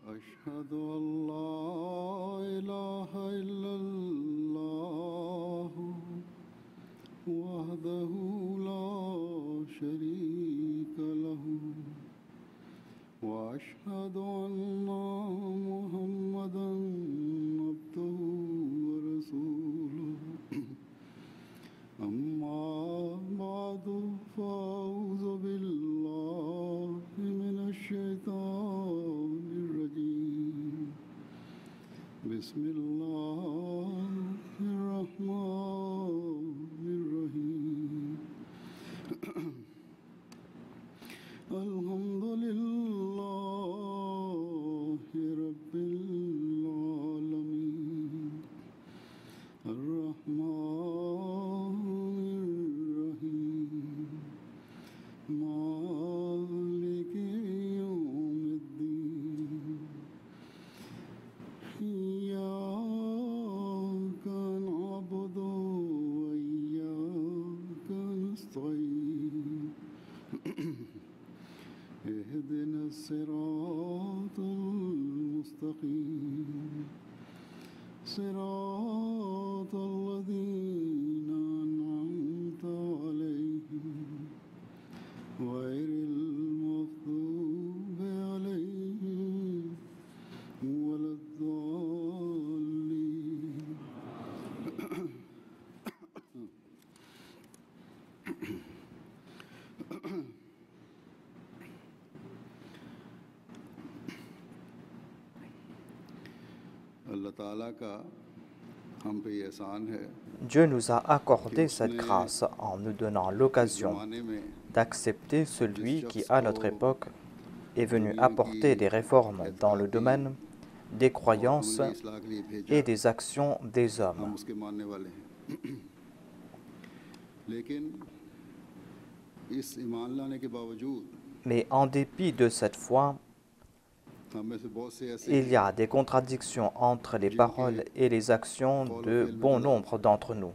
أشهد أن لا إله إلا الله وحده لا شريك له وأشهد أن محمدا عبده ورسوله أما بعد فأعوذ بالله من الشيطان الرجيم بسم الله الرحمن الرحيم الحمد لله رب العالمين الرحمن الرحيم مالك يوم الدين إياك نعبد وإياك نستعين اهدنا الصراط المستقيم صراط الذين أنعمت عليهم غير المغضوب عليهم ولا الضالين अल्लाह ताला का हम पे ये एहसान है Dieu nous a accordé cette grâce en nous donnant l'occasion ज़माने में d'accepter celui qui, à notre époque, est venu apporter des réformes dans le domaine des croyances अमली इस्लाह के लिए भेजा et des actions des हम hommes. उसके मानने वाले हैं लेकिन इस ईमान लाने के बावजूद Mais en dépit de cette foi, हम में से बहुत से ऐसे il y a des contradictions entre les paroles et les actions de bon nombre d'entre nous.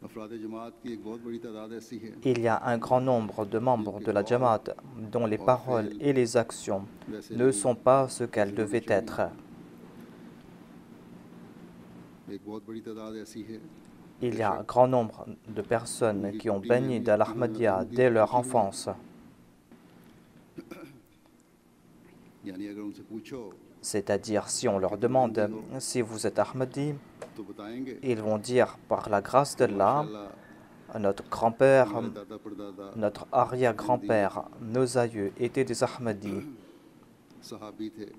अफराद जमात की एक बहुत बड़ी तादाद ऐसी है Il y a un grand nombre de membres de la Jamaat dont les paroles et les actions ne sont pas ce qu'elles devaient être. एक बहुत बड़ी तादाद ऐसी है Il y a un grand nombre de personnes qui ont baigné dans l'Ahmadiyya dès leur enfance. यानी अगर उनसे पूछो C'est-à-dire, si on leur demande si vous êtes Ahmadi, तो बताएंगे ils vont dire par la grâce d'Allah, अल्लाह notre grand-père, हमारे दादा परदादा notre arrière-grand-père, nos aïeux étaient des Ahmadis. सहाबी थे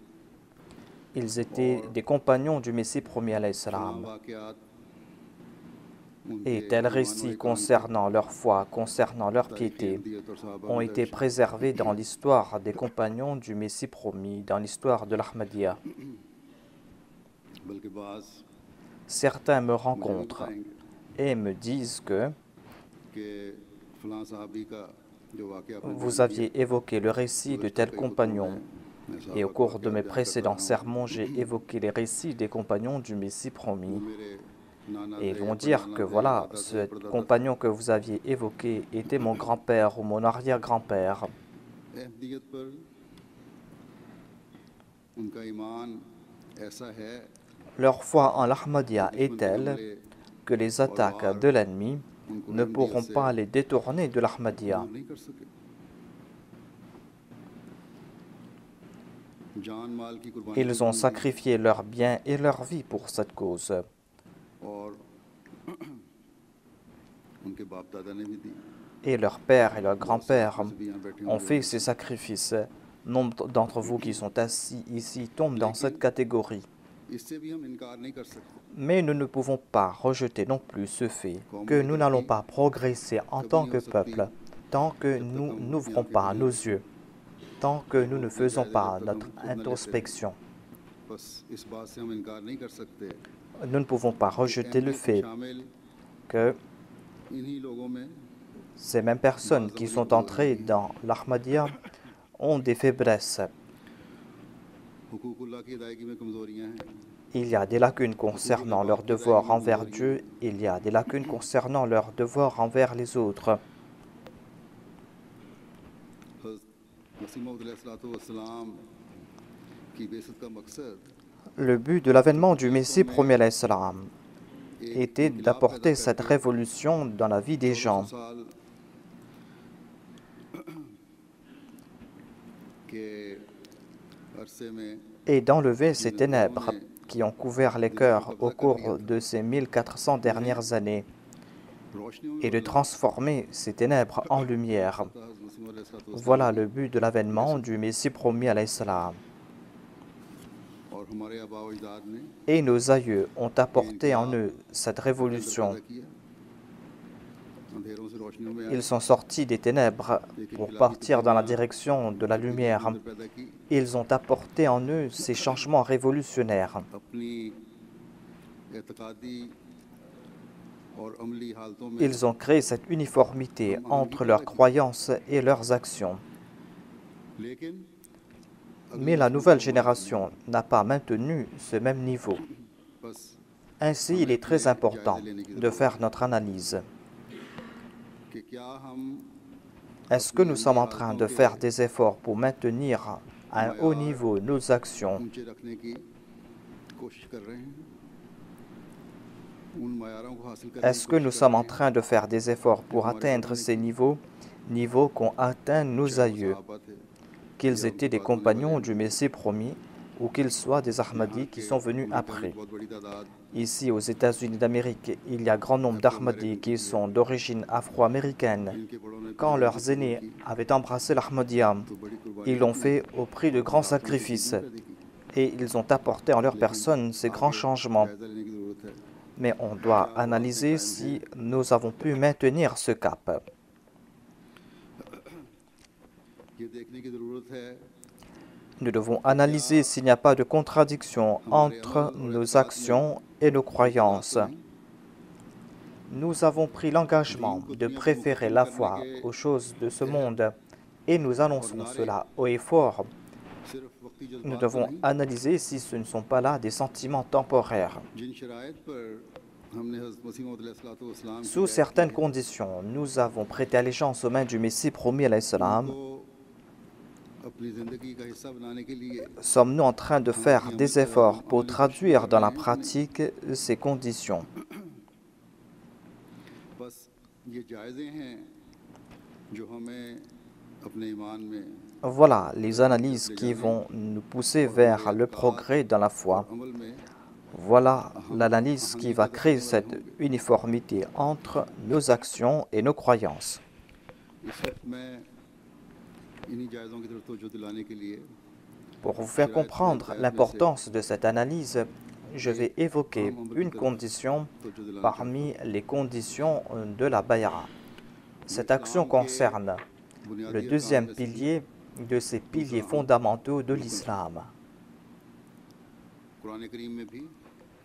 Ils étaient des compagnons du Messie premier alayhi salam. वाक़यात Et tels récits concernant leur foi, concernant leur piété, ont été préservés dans l'histoire des compagnons du Messie promis, dans l'histoire de l'Ahmadiyya. बल्कि बाज़ Certains me rencontrent et me disent que कि फलां सहाबी का जो वाक़या आपने vous aviez évoqué le récit de tel compagnon. Et au cours de mes précédents sermons, j'ai évoqué les récits des compagnons du Messie promis. मेरे नाना Et ils vont dire que voilà, ce compagnon que vous aviez évoqué était mon grand-père ou mon arrière-grand-père. Ahmadiyyat पर उनका ईमान ऐसा है Leur foi en l'Ahmadiyya est telle que les attaques de l'ennemi ne pourront pas les détourner de l'Ahmadiyya. नहीं कर सके जान माल की कुर्बानी Ils ont sacrifié leurs biens et leur vie pour cette cause. और उनके बाप दादा ने भी दी Et leur père et leur grand-père भी यहाँ बैठे ont fait ces sacrifices. Nombre d'entre vous qui sont assis ici tombent dans cette catégorie. इससे भी हम इनकार नहीं कर सकते Mais nous ne pouvons pas rejeter non plus ce fait que nous n'allons pas progresser en tant que peuple tant que nous n'ouvrons pas nos yeux, tant que nous ne faisons pas notre introspection. बस इस बात से हम इनकार नहीं कर सकते Nous ne pouvons pas rejeter le fait शामिल que इन्हीं लोगों में ces mêmes personnes qui sont entrées dans l'Ahmadiyya ont des faiblesses. हुकूकुल्लाह की अदायगी में कमज़ोरियाँ हैं Il y a des lacunes concernant leurs devoirs envers Dieu, il y a des lacunes concernant leurs devoirs envers les autres. मसीह मौऊद अलैहिस्सलाम की बेइज्जत का मकसद Le but de l'avènement du Messie premier alayhi salam était एक इनकलाब पैदा d'apporter cette करके révolution dans la vie des 1400 gens साल के अरसे में et d'enlever ces जिन ténèbres लोगों ने qui ont couvert les cœurs au cours de ces 1400 dernières années रोशनियों में et de बदला transformer ces ténèbres en lumière. अतः हज़रत मसीह मौऊद अलैहिस्सलाम Voilà की le but de l'avènement du Messie premier alayhi salam. और हमारे आबा व अजदाद ने Et nos aïeux ont ये apporté en इनकलाब eux cette अपने अंदर révolution. पैदा किया अंधेरों से रोशनियों में आए Ils sont sortis des ténèbres एक pour इनकलाबी partir dans la तब्दीलियां direction de la अपने दिलों के lumière. अंदर पैदा की Ils ont apporté en eux ces changements révolutionnaires. अपनी एतकादी और अमली हालतों में Ils ont créé cette uniformité entre leurs croyances et leurs actions. लेकिन Mais la nouvelle génération n'a pas maintenu ce même niveau. बस Ainsi, il est très important de faire notre analyse. कि क्या हम Est-ce que nous sommes en train de faire des efforts pour maintenir à un haut niveau nos actions? ऊंचे रखने की कोशिश कर रहे हैं उन मायारों को हासिल करने Est-ce की que nous कोशिश कर sommes रहे en train de faire des efforts pour atteindre ces niveaux qu'ont atteints nos हैं चाहे वो aïeux, सहाबा थे qu'ils étaient des compagnons du Messie promis ou qu'ils soient des Ahmadis qui sont venus après? बहुत बड़ी तादाद Ici, aux États-Unis d'Amérique, il y a grand nombre d'Ahmadis qui sont d'origine afro-américaine. जिनके बड़ों ने Quand leurs aînés avaient embrassé l'Ahmadiyya, तो बड़ी कुर्बानी ils l'ont fait au prix de grands sacrifices et ils ont apporté en leur personne ces grands changements. जायजा लेने की जरूरत है Mais on doit analyser si nous avons pu maintenir ce cap. ये देखने की जरूरत है Nous devons analyser s'il n'y a pas de contradiction entre nos actions et nos croyances. Nous avons pris l'engagement de préférer la foi aux choses de ce monde et nous annonçons cela haut et fort. सिर्फ वक्ती Nous जज्बात devons पर नहीं analyser si ce ne sont pas là des sentiments temporaires. जिन शराइत पर हमने हज़रत मसीह मौऊद अलैहिस्सलाम की Sous certaines conditions, nous avons prêté allégeance aux mains du Messie promis alayhi salam. को अपनी ज़िंदगी का हिस्सा बनाने के लिए Sommes-nous en train de faire des efforts pour traduire dans la pratique ces conditions? बस ये जायज़े हैं जो हमें अपने ईमान में Voilà les analyses qui vont nous pousser vers le progrès dans la foi. अमल में Voilà l'analyse qui va créer cette uniformité entre nos actions et nos croyances. इस वक्त मैं इन्हीं जायज़ों की तरफ तवज्जो दिलाने के लिए Pour vous faire comprendre l'importance de cette analyse, je vais évoquer une condition तवज्जो दिलाना parmi les conditions de la bay'a. Cette action concerne le deuxième pilier de ces piliers fondamentaux de l'islam. Quran करीम में भी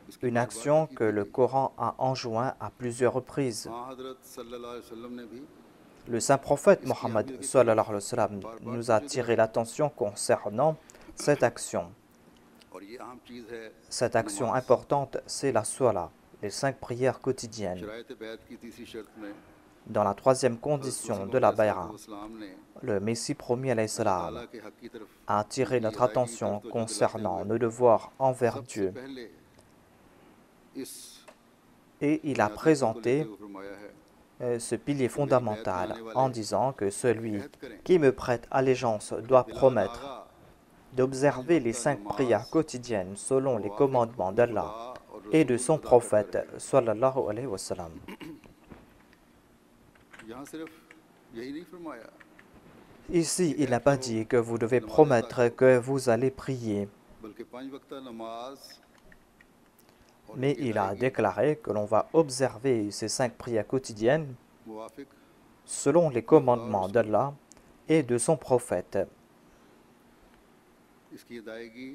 इसकी Une action que le Coran a enjoint à plusieurs reprises. हाँ हज़रत सल्लल्लाहु अलैहि वसल्लम ने भी Le saint prophète Mohammed sallallahu alayhi wa sallam nous a attiré l'attention concernant cette action. और ये अहम चीज़ है Cette action importante, c'est la Salah, les 5 prières quotidiennes. शराइत बैत की तीसरी शर्त में Dans la troisième condition de la bay'a, इस्लाम ने le Messie promis alayhi salam अल्लाह के हक की तरफ a attiré notre attention concernant nos devoirs envers सबसे Dieu पहले इस et il a को présenté लेते हुए फरमाया है ce pilier fondamental en disant que celui qui me prête allégeance doit promettre d'observer les 5 prières quotidiennes selon les commandements d'Allah et de son prophète sallallahu alayhi wa sallam. यहाँ सिर्फ यही नहीं फरमाया Ici, il n'a pas dit que vous devez promettre que vous allez prier, बल्कि 5 वक्ता नमाज और mais il a déclaré que l'on va observer ces 5 prières quotidiennes मुवाफिक selon les commandements d'Allah et de son prophète. इसकी अदायगी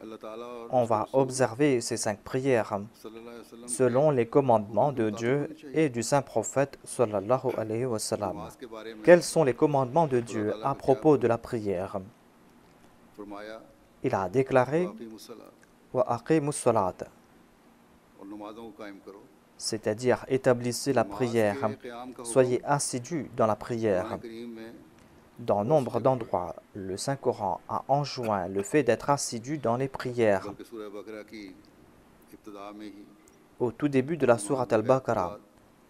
अल्लाह ताला और On va observer ces 5 prières सल्लल्लाहु अलैहि वसल्लम selon les commandements de Dieu et du saint prophète sallallahu alayhi wa sallam. नमाज के बारे में Quels sont les commandements de Dieu à propos de la prière? फरमाया Il a déclaré वाक़ीमुस्सलात wa aqimus salat, और नमाजों को कायम करो c'est-à-dire établissez la prière, नमाज के क़याम का हुक्म soyez assidus dans la prière. Quran करीम में Dans nombre d'endroits, le Saint-Coran a enjoint le fait d'être assidu dans les prières. बल्कि सूरह बकरा की इब्तिदा में ही Au tout début de la sourate Al-Baqarah,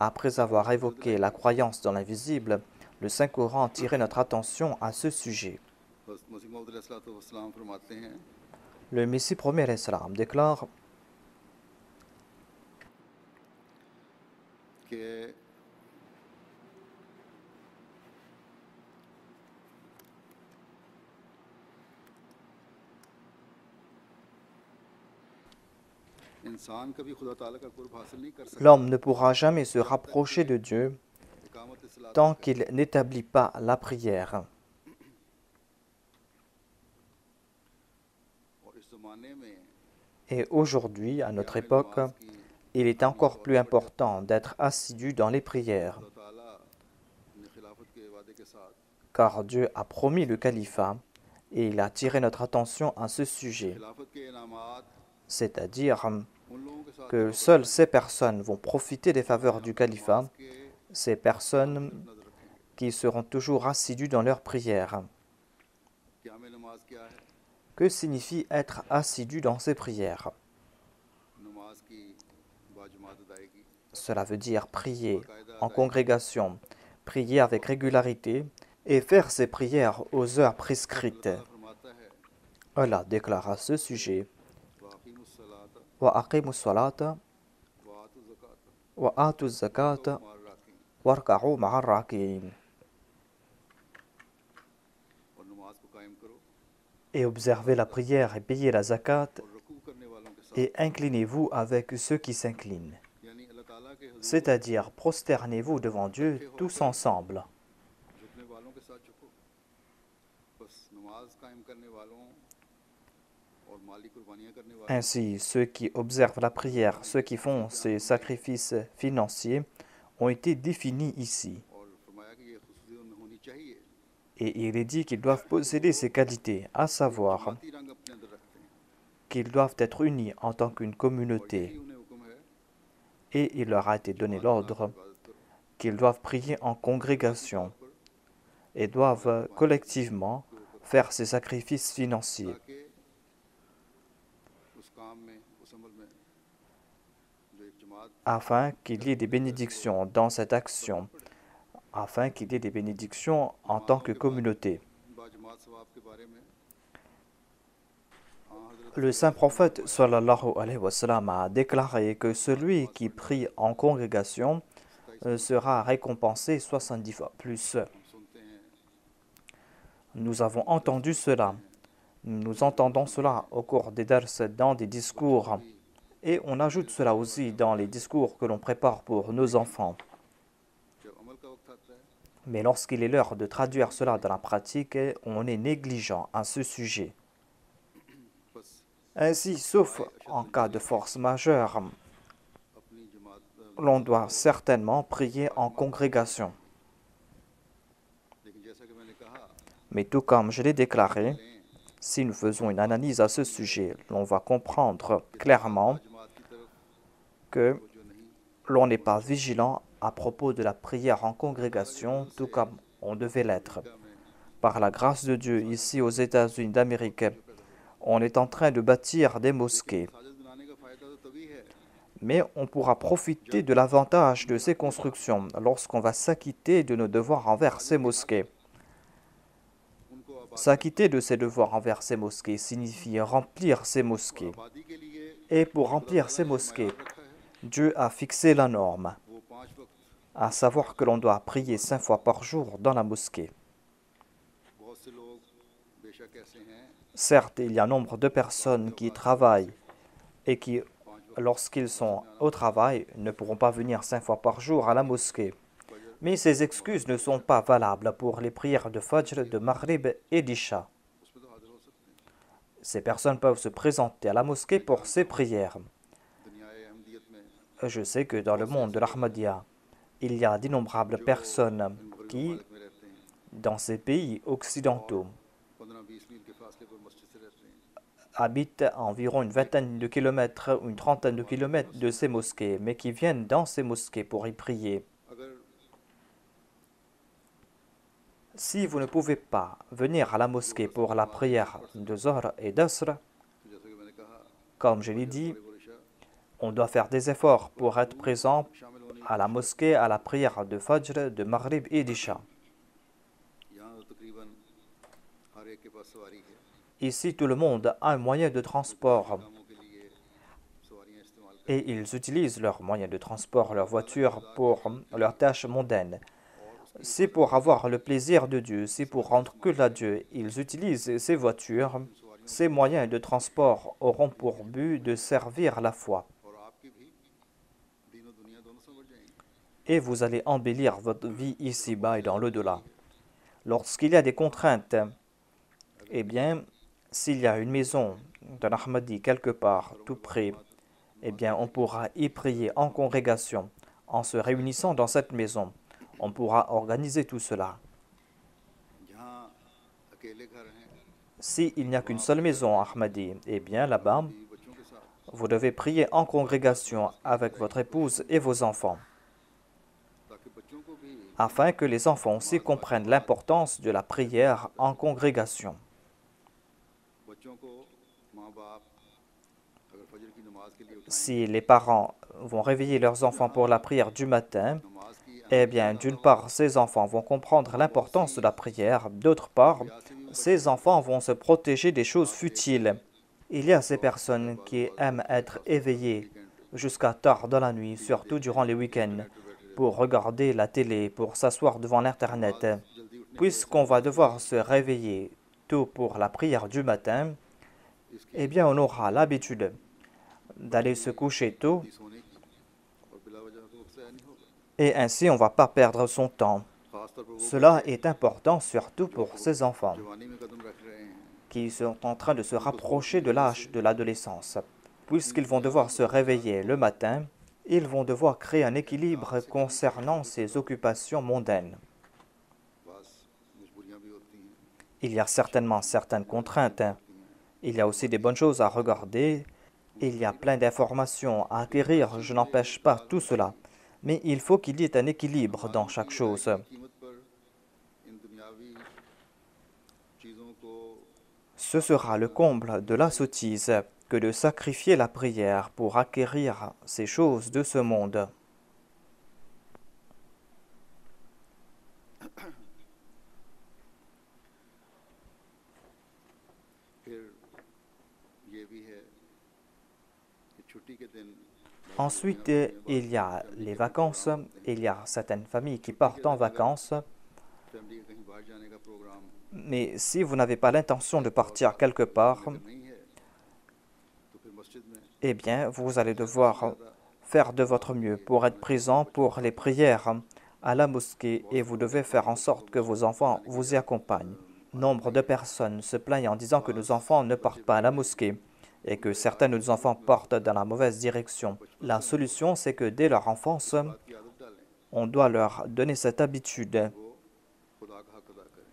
après avoir évoqué la croyance dans l'invisible, le Saint-Coran a tiré notre attention à ce sujet. बस मसीह मौद अलैहिस्सलाम फरमाते हैं Le Messie premier Islam déclare कि इंसान कभी खुदा ताला का कुर्ब हासिल नहीं कर सकता l'homme ne pourra jamais se rapprocher de Dieu इकामत सलात tant qu'il n'établit pas la prière. और इस ज़माने में Et aujourd'hui, à notre époque, il est encore plus important d'être assidu dans les prières, खुदा ताला ने खिलाफत के वादे के साथ car Dieu a promis le califat et il a tiré notre attention à ce sujet, खिलाफत के इनामात c'est-à-dire उन लोगों के साथ que seules ces personnes vont profiter des faveurs du califat, के ces personnes नजर रखें qui seront toujours assidus dans leurs prières. क्या में नमाज क्या है Que signifie être assidu dans ses prières? नमाज की बाजमात अदायगी Cela veut dire prier en congrégation, prier avec régularité et faire ses prières aux heures prescrites. फरमाता है Allah déclare à ce sujet वाक़ीमुस्सलात Wa aqimus salata वातु ज़कात wa atuz zakata मार राखीं warka'u ma'ar raki'in. और नमाज को कायम करो Et observez la prière et payez la zakat और रुकू करने वालों के साथ et inclinez-vous avec ceux qui s'inclinent. यानी अल्लाह ताला के हुजूर C'est-à-dire prosternez-vous devant Dieu tous ensemble. झुकने वालों के साथ झुको बस नमाज कायम करने वालों और माली कुर्बानियां करने वालों Ainsi, ceux qui observent la prière, ceux qui font ces sacrifices financiers, ont été définis ici. और फरमाया कि ये खुसूसी उनमें होनी चाहिए Et il est dit qu'ils doivent posséder ces qualités, à savoir जमाती रंग अपने अंदर रखते हैं qu'ils doivent être unis en tant qu'une और communauté. यही उन्हें हुक्म है Et il leur a été donné l'ordre इबादत करो qu'ils doivent prier en congrégation et doivent collectivement faire ces sacrifices financiers, ताकि उस काम में उस अमल में जो एक जमात afin qu'il y ait des bénédictions dans cette action, afin qu'il y ait des bénédictions en tant que communauté. बाजमात सवाब के बारे में हाँ हजरत Le saint prophète sallallahu alayhi wa sallam a déclaré que celui qui prie en congrégation sera récompensé 70 fois plus. हम सुनते हैं Nous avons entendu cela. Nous entendons cela au cours des dars dans des discours. Et on ajoute cela aussi dans les discours que l'on prépare pour nos enfants. जब अमल का वक्त आता है Mais lorsqu'il est l'heure de traduire cela dans la pratique, on est négligent à ce sujet. बस Ainsi, sauf en cas de force majeure, अपनी जमात l'on doit certainement prier en congrégation. लेकिन जैसा कि मैंने कहा Mais tout comme je l'ai déclaré, si nous faisons une analyse à ce sujet, l'on va comprendre clairement जमात की तरफ que जो नहीं l'on n'est pas vigilant à propos de la prière en congrégation, tout comme on devait l'être. Par la grâce de Dieu, ici aux États-Unis d'Amérique, on est en train de bâtir des mosquées. Sajid बनाने का फ़ायदा तो तभी है Mais on pourra profiter de l'avantage de ces constructions lorsqu'on va s'acquitter de nos devoirs envers ces mosquées. उनको आबाद S'acquitter de ses devoirs envers ces mosquées signifie remplir ces mosquées. आबादी के लिए Et pour remplir ces mosquées, रखा है Dieu a fixé la norme, वो 5 वक्त à savoir que l'on doit prier 5 fois par jour dans la mosquée. बहुत से लोग बेशक ऐसे हैं Certes, il y a nombre de personnes qui travaillent et qui, lorsqu'ils sont au travail, ne pourront pas venir 5 fois par jour à la mosquée. Mais ces excuses ne sont pas valables pour les prières de Fajr, de Maghrib et d'Isha. उसमें तो हाजिर हो सकते हैं Ces personnes peuvent se présenter à la mosquée pour ces prières. दुनिया अहमदियत में Je sais que dans le monde de l'Ahmadiyya, il y a d'innombrables personnes qui, में रहते हैं dans ces pays occidentaux, 15-20 मील के फासले पर मस्जिद से रहते हैं habitent à environ une vingtaine de kilomètres ou une trentaine de kilomètres de ces mosquées, mais qui viennent dans ces mosquées pour y prier. अगर Si vous ne pouvez pas venir à la mosquée pour la prière de Zohr et d'Asr, तो जैसा कि मैंने कहा comme je l'ai dit, फजर और इशा on doit faire des efforts pour être présent शामिल होने की à la mosquée à la prière de Fajr, de Maghrib et d'Isha. यहाँ तो तकरीबन हर एक के पास सवारी है Ici, tout le monde a un moyen de transport कामों के लिए सवारियाँ इस्तेमाल कर et ils utilisent leurs moyens de transport, leur voiture pour leurs tâches mondaines. C'est pour avoir le plaisir de Dieu, c'est pour rendre culte à Dieu. Ils utilisent ces voitures, ces moyens de transport auront pour but de servir la foi. और आपकी भी दीन और दुनिया दोनों संवर जाएंगे Et vous allez embellir votre vie ici-bas et dans l'au-delà. Lorsqu'il y a des contraintes, eh bien, s'il y a une maison d'un Ahmadi quelque part, tout près, eh bien, on pourra y prier en congrégation, en se réunissant dans cette maison. On pourra organiser tout cela. जहाँ अकेले घर हैं S'il n'y a qu'une seule maison Ahmadi, eh bien, là-bas, बीवी बच्चों के साथ vous devez prier en congrégation avec votre épouse et vos enfants, ताकि बच्चों को भी afin que les enfants aussi comprennent l'importance de la prière en congrégation. बच्चों को माँ बाप अगर फजर की नमाज के लिए उठाएं Si les parents vont réveiller leurs enfants pour la prière du matin, नमाज की eh bien, d'une part, ces enfants vont comprendre l'importance de la prière, d'autre part, ces enfants vont se protéger des choses futiles. Il y a ces personnes qui aiment être éveillées jusqu'à tard dans la nuit, surtout durant les week-ends, pour regarder la télé, pour s'asseoir devant l'Internet. जल्दी उठने Puisqu'on va devoir se réveiller tôt pour la prière du matin, eh bien, on aura l'habitude d'aller se coucher tôt की सोने की और बिला वजह तो वक्त ज़ाया नहीं होगा et ainsi on ne va pas perdre son temps. खासतौर पर वो Cela est important surtout pour ces enfants जवानी में कदम रख रहे हैं qui sont en train de se rapprocher de l'âge de l'adolescence. Puisqu'ils vont devoir se réveiller le matin, ils vont devoir créer un équilibre concernant ces occupations mondaines. बस मजबूरियाँ भी होती हैं Il y a certainement certaines contraintes. Il y a aussi des bonnes choses à regarder. Il y a plein d'informations à acquérir. Je n'empêche pas tout cela. Mais il faut qu'il y ait un équilibre dans chaque chose. कीमत पर इन दुनियावी चीज़ों को Ce sera le comble de la sottise que de sacrifier la prière pour acquérir ces choses de ce monde. फिर ये भी है कि छुट्टी के दिन Ensuite, il y a les vacances. Il y a certaines familles qui partent en vacances. Family का कहीं बाहर जाने का programme Mais si vous n'avez pas l'intention de partir quelque part, नहीं है तो फिर मस्जिद में eh bien, vous allez devoir faire de votre mieux pour être présent pour les prières à la mosquée et vous devez faire en sorte que vos enfants vous y accompagnent. Nombre de personnes se plaignent en disant que nos enfants ne partent pas à la mosquée et que certains de nos enfants partent dans la mauvaise direction. La solution, c'est que dès leur enfance, बात की आदत डालें on doit leur donner cette habitude, वो खुदा का हक अदा करें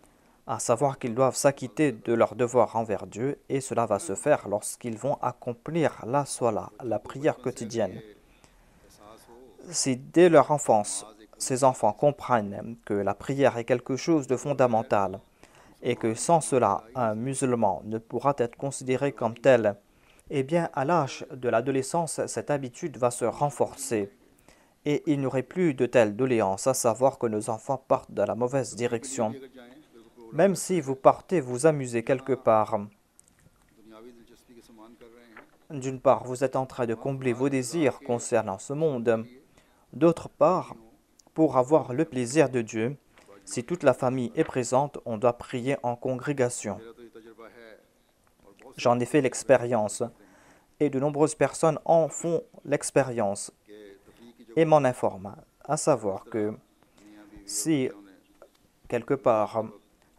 à savoir qu'ils doivent s'acquitter de leur devoir envers Dieu et cela va se faire lorsqu'ils vont accomplir la salat, la prière quotidienne. एहसास हो Si dès leur enfance, ces enfants comprennent que la prière est quelque chose de fondamental et que sans cela, un musulman ne pourra être considéré comme tel, eh bien, à l'âge de l'adolescence, cette habitude va se renforcer et il n'y aurait plus de telle doléance, à savoir que nos enfants partent dans la mauvaise direction. अगर जाएं फिर वो programme Même si vous partez vous amuser quelque part, दुनियावी दिलचस्पी के समान कर रहे हैं d'une part, vous êtes en train de combler vos désirs concernant ce monde, d'autre part, pour avoir le plaisir de Dieu, si toute la famille est présente, on doit prier en congrégation. मेरा तो ये तजुर्बा है और बहुत J'en ai fait l'expérience et de nombreuses personnes en font l'expérience के तफरीह की जो et m'en informent, à savoir que मियाँ बीवी si quelque part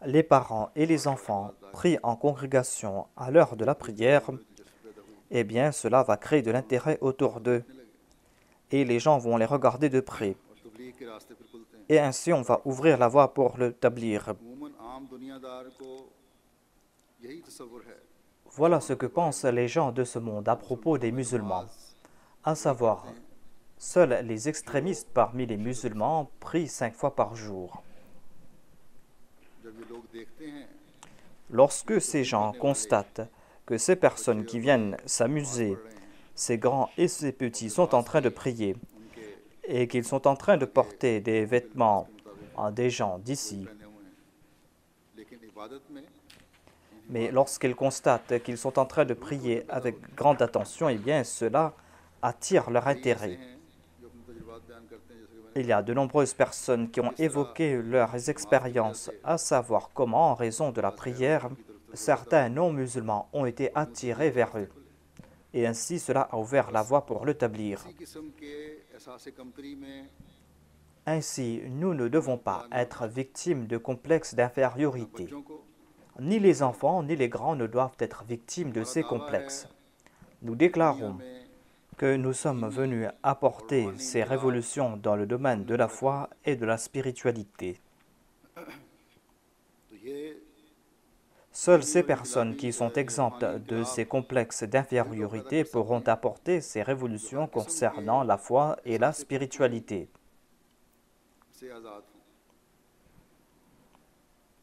les parents et les enfants prient en congrégation à l'heure de la prière, दिलचस्पी पैदा हुई eh bien cela va créer de l'intérêt autour d'eux et les gens vont les regarder de près. और तबलीग के रास्ते फिर खुलते हैं Et ainsi on va ouvrir la voie pour le tablir. अमूमन आम दुनियादार को यही तस्वुर है Voilà ce que pensent les gens de ce monde à propos des musulmans, à savoir, seuls les extrémistes parmi les musulmans prient 5 fois par jour. जब ये लोग देखते हैं Lorsque ces gens constatent que ces personnes qui viennent s'amuser, ces grands et ces petits, sont en train de prier उनके et qu'ils sont en train de porter des vêtements à des gens d'ici, पहने हुए हैं, लेकिन इबादत में mais lorsqu'ils constatent qu'ils sont en train de prier avec grande attention, eh bien cela attire leur कई ऐसे intérêt. हैं जो अपने तजुर्बात बयान करते हैं, जैसे कि Il y a de nombreuses personnes qui ont évoqué leurs expériences, à savoir comment, en raison de la prière, certains non-musulmans ont été attirés vers eux. Et ainsi, cela a ouvert la voie pour le tablier. इसी किस्म के एहसास कमतरी में Ainsi, nous ne devons pas être victimes de complexes d'infériorité. बच्चों को Ni les enfants, ni les grands ne doivent être victimes de ces complexes. Nous déclarons que nous sommes venus apporter ces révolutions dans le domaine de la foi et de la spiritualité. तो ये Seules ces personnes qui sont exemptes de ces complexes d'infériorité pourront apporter ces révolutions concernant la foi et la spiritualité. से आज़ाद हों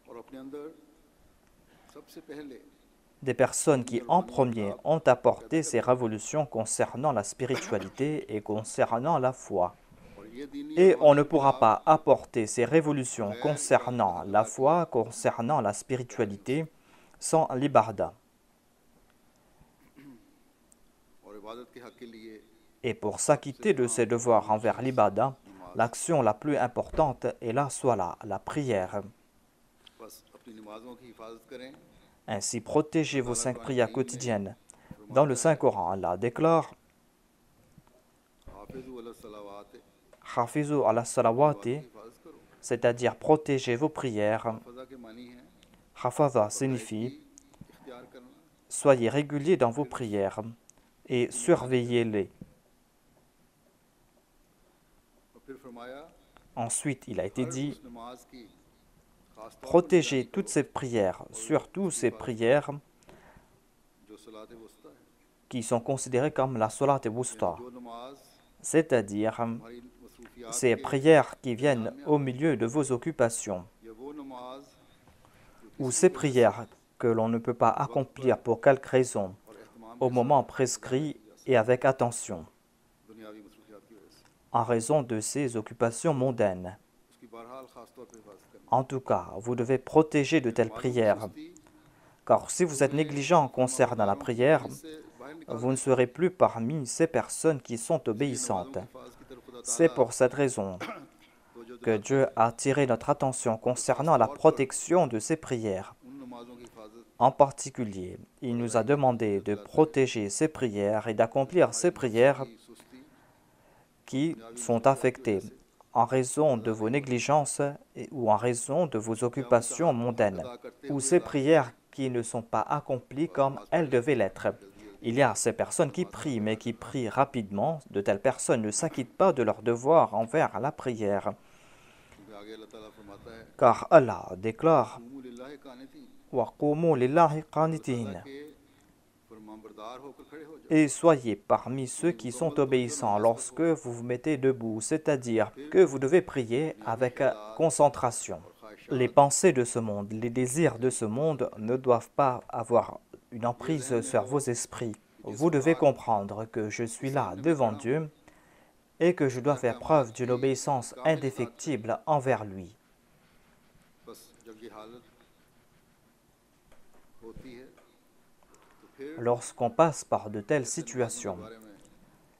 और अपने अंदर सबसे पहले Des personnes qui, en premier, ont apporté ces révolutions concernant la spiritualité et concernant la foi. और ये दीनी Et on ne pourra pas apporter ces révolutions concernant la foi, concernant la spiritualité, sans l'ibarda. और इबादत के हक के लिए Et pour s'acquitter de ses devoirs envers l'ibada, l'action la plus importante est la swala, la prière. बस अपनी नमाजों की हिफाजत करें Ainsi, protégez vos 5 prières quotidiennes. Dans le Saint-Coran, Allah déclare हाफिज़ु अला सलावात Hafizu ala salawati, हिफाजत करो c'est-à-dire protégez vos prières. फजा के मानी है Hafaza signifie इख्तियार करना soyez réguliers dans vos prières et surveillez-les. और फिर फरमाया Ensuite, il a été हर dit उस नमाज की खास तौर पर protégez toutes ces prières, surtout ces prières जो सलात वस्ता है qui sont considérées comme la salat et wusta, जो नमाज c'est-à-dire हमारी मसरूफियात ces prières qui viennent au milieu de vos occupations, या वो नमाज ou ces prières que l'on ne peut pas accomplir pour quelque raison, और एहतमाम au moment prescrit et avec attention, दुनियावी मसरूफियात की वजह से en raison de ces occupations mondaines. उसकी बहरहाल खास तौर पर हिफाजत करना En tout cas, vous devez protéger de telles prières, car si vous êtes négligent concernant la prière, इससे बाहर निकाल vous ne serez plus parmi ces personnes qui sont obéissantes. हिफाजत की तरफ खुदा C'est pour cette raison que Dieu a attiré notre attention concernant la protection de ces prières. उन नमाजों की हिफाजत En particulier, il nous a demandé de protéger ces prières et d'accomplir ces prières की सुस्ती qui sont affectées en raison de vos négligences ou en raison de vos occupations mondaines, ou ces prières qui ne sont pas accomplies comme elles devaient l'être. Il y a ces personnes qui prient, mais qui prient rapidement. De telles personnes ne s'acquittent pas de leur devoir envers la prière. क्योंकि आगे अल्लाह ताला फरमाता है Car Allah déclare "Kumu लिल्लाहि कानितीन", وَقُومُوا لِلَّهِ قَانِتِينَ. के फरमानबरदार होकर खड़े हो जाओ Et soyez parmi ceux qui sont obéissants lorsque vous vous mettez debout, c'est-à-dire que vous devez prier avec concentration. Les pensées de ce monde, les désirs de ce monde ne doivent pas avoir une emprise sur vos esprits. Vous devez comprendre que je suis là devant Dieu et que je dois faire preuve d'une obéissance indéfectible envers lui. बस जब ये हालत होती है तो फिर Lorsqu'on passe par de telles situations, बारे में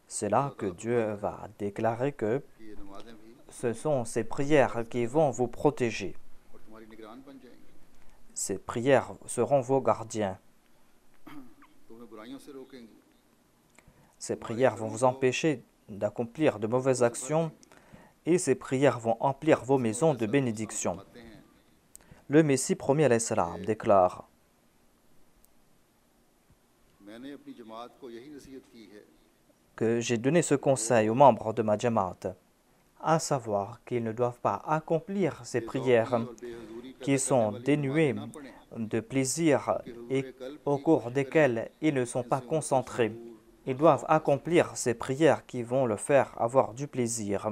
c'est là que Dieu va déclarer que कि ये नमाजें भी ce sont ces prières qui vont vous protéger. और तुम्हारी निगरान बन जाएंगी, Ces prières seront vos gardiens. तुम्हें बुराइयों से रोकेंगी, Ces prières vont vous empêcher d'accomplir de mauvaises actions et ces prières vont emplir vos maisons de bénédiction. आते हैं Le Messie premier alayhi salam déclare मैंने अपनी जमात को यही नसीहत की है que j'ai donné ce conseil aux membres de ma Jamaat, à savoir qu'ils ne doivent pas accomplir ces prières और बेहजूरी qui sont dénuées de plaisir et au cours desquelles ils ne sont pas concentrés. Ils doivent accomplir ces prières qui vont le faire avoir du plaisir.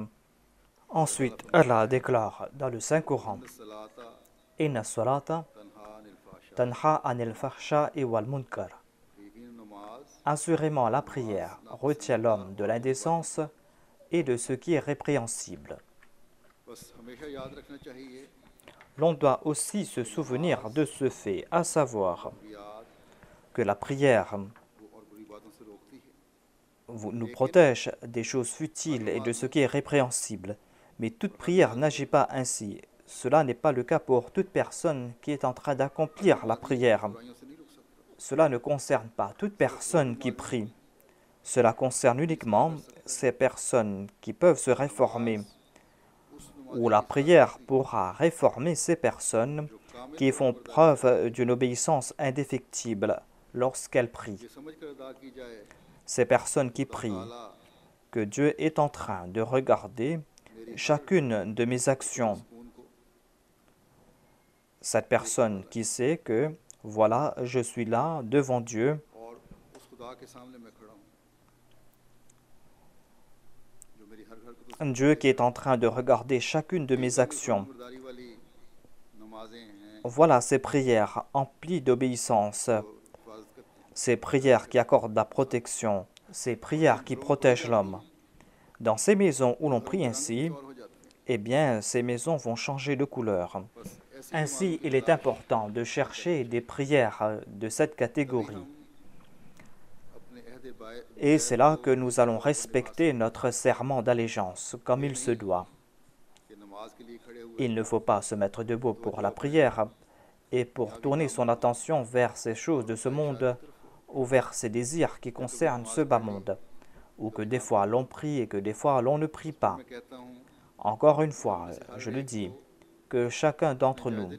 Ensuite, Allah déclare dans le Saint-Coran, सलाता Inna salata tanha anil fahsha'i wal munkar. यकीन नमाज Assurément, la prière retient l'homme de l'indécence et de ce qui est répréhensible. बस हमेशा याद रखना चाहिए L'on doit aussi se souvenir de ce fait, à savoir याद que la prière और बुरी बातों से रोकती है nous protège des choses futiles et de ce qui est répréhensible. Mais toute prière n'agit pas ainsi. Cela n'est pas le cas pour toute personne qui est en train d'accomplir la prière. बुराइयों से नहीं रोक सकता Cela ne concerne pas toute personne qui prie. Cela concerne uniquement ces personnes qui peuvent se réformer, उस ou la prière pourra réformer ces personnes qui font preuve d'une obéissance indéfectible lorsqu'elles prient. ये समझ कर अदा की जाए Ces personnes qui prient ताला que Dieu est en train de regarder chacune de mes actions. सुकून को Cette personne qui sait que, voilà, je suis là devant Dieu, और उस खुदा के सामने मैं खड़ा हूँ जो मेरी हर हरकत Dieu qui est en train de regarder chacune de mes actions. बरदारी वाली नमाजें हैं Voilà ces prières emplies d'obéissance, जो हिफाजत करती हैं ces prières qui accordent la protection, ces prières qui protègent l'homme. Dans ces maisons où l'on prie ainsi, और हो जाते हैं eh bien, ces maisons vont changer de couleur. बस ऐसी Ainsi, il est important de chercher des prières de cette catégorie. अपने अहद bye Et c'est là que nous allons respecter notre serment d'allégeance, comme il se doit. के नमाज के लिए खड़े हुए Il ne faut pas se mettre debout pour la prière et pour tourner son attention vers ces choses de ce monde ou vers ses désirs qui concernent ce bas monde, ou que des fois l'on prie et que des fois l'on ne prie pas. मैं कहता हूँ Encore une fois, je le dis, que chacun d'entre nous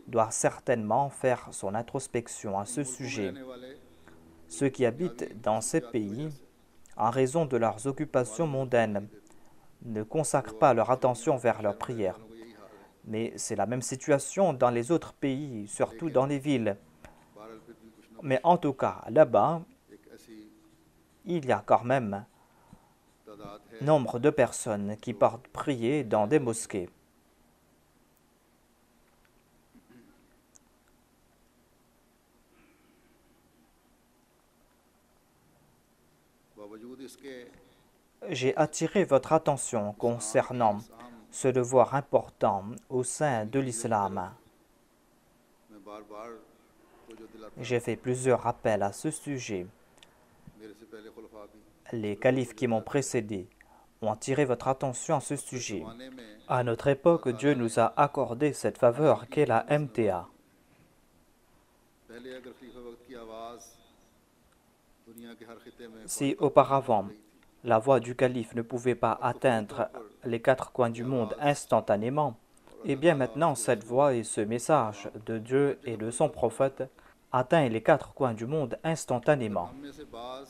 doit certainement faire son introspection à ce sujet. रहने वाले Ceux qui habitent dans ces pays, en raison de leurs occupations mondaines, ne consacrent pas leur attention vers leurs prières. को यही हाल है Mais c'est la même situation dans les autres pays, surtout dans les villes. बहरहाल फिर भी कुछ न Mais en tout cas, là-bas, एक ऐसी il y a quand même तादाद है nombre de personnes qui partent prier dans des mosquées. बावजूद इसके J'ai attiré votre attention concernant ce devoir important au sein de l'islam. मैं बार बार तो जो दिलाता J'ai fait plusieurs rappels à ce sujet. मेरे से पहले खुलफा भी Les califes qui m'ont précédé ont attiré votre attention à ce sujet. जमाने में À notre époque, Dieu nous a accordé cette faveur qu'est la MTA. पहले अगर खलीफा वक्त की आवाज़ दुनिया के हर खिते में Si auparavant, la voix du calife ne pouvait pas atteindre les quatre coins du monde instantanément, eh bien maintenant cette voix et ce message de Dieu et de son prophète atteint les quatre coins du monde instantanément. हम में से बाज